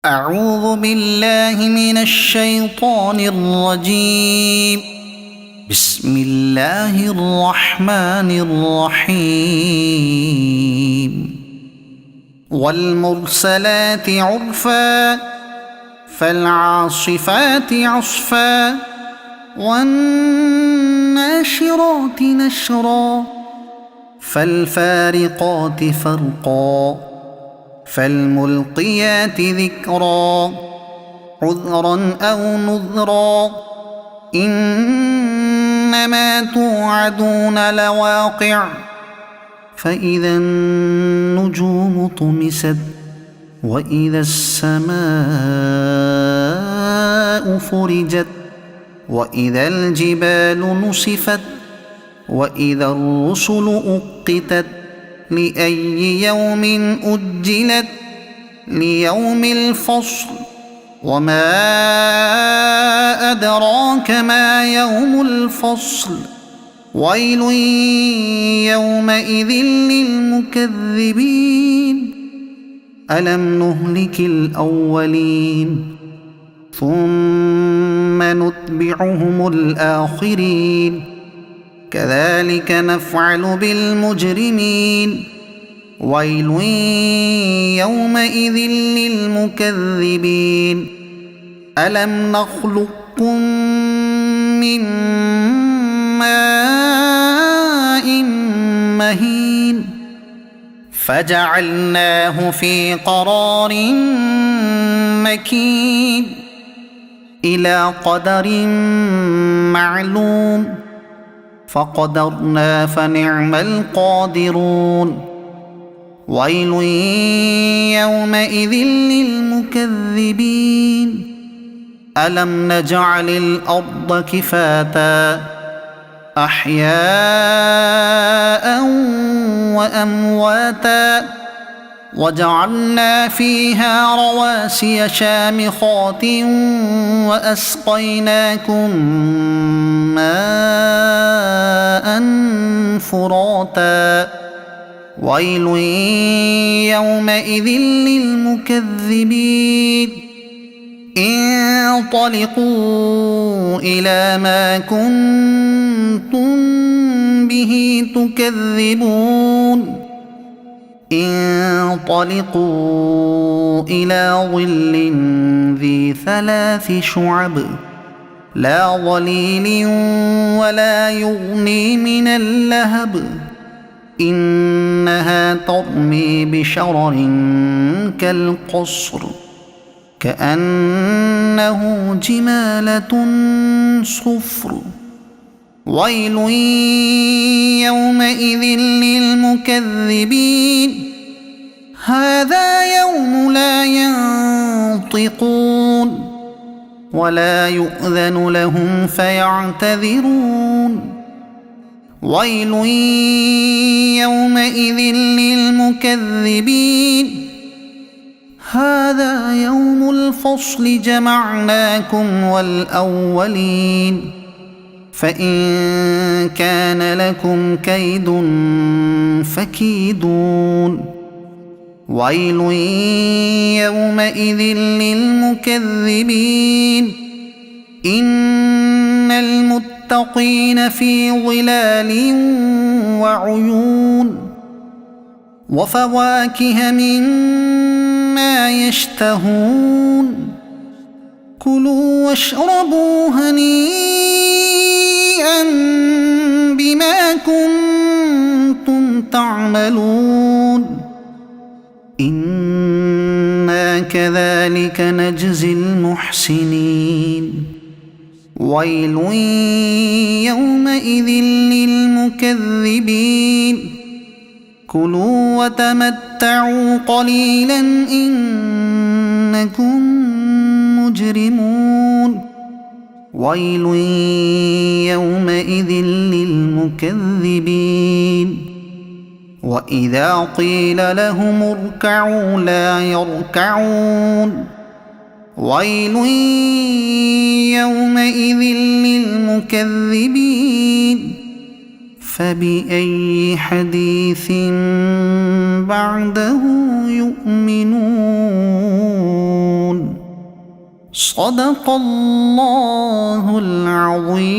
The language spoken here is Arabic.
أعوذ بالله من الشيطان الرجيم. بسم الله الرحمن الرحيم. والمرسلات عرفا فالعاصفات عصفا والناشرات نشرا فالفارقات فرقا فالملقيات ذكرا عذرا أو نذرا إنما توعدون لواقع فإذا النجوم طمست وإذا السماء فرجت وإذا الجبال نسفت وإذا الرسل أقتت لأي يوم أجلت ليوم الفصل وما أدراك ما يوم الفصل ويل يومئذ للمكذبين ألم نهلك الأولين ثم نتبعهم الآخرين كذلك نفعل بالمجرمين ويل يومئذ للمكذبين ألم نخلقكم من ماء مهين فجعلناه في قرار مكين إلى قدر معلوم فقدرنا فنعم القادرون ويل يومئذ للمكذبين ألم نجعل الأرض كفاتا أحياء وأمواتا وجعلنا فيها رواسي شامخات وأسقيناكم ماء فراتا ويل يومئذ للمكذبين انطلقوا إلى ما كنتم به تكذبون انطلقوا إلى ظل ذي 3 شعب لا ظليل ولا يغني من اللهب إنها ترمي بشرر كالقصر كأنه جمالة صفر ويل يومئذ للمكذبين هذا يوم لا ينطقون ولا يؤذن لهم فيعتذرون ويل يومئذ للمكذبين هذا يوم الفصل جمعناكم والأولين فإن كان لكم كيد فكيدون ويل يومئذ للمكذبين إن المتقين في ظلال وعيون وفواكه مما يشتهون كلوا واشربوا هنيئا بما كنتم تعملون إنا كذلك نجزي المحسنين ويل يومئذ للمكذبين كلوا وتمتعوا قليلا إنكم مجرمون ويل يومئذ للمكذبين وإذا قيل لهم اركعوا لا يركعون ويل يومئذ للمكذبين فبأي حديث بعده يؤمنون صدق الله العظيم.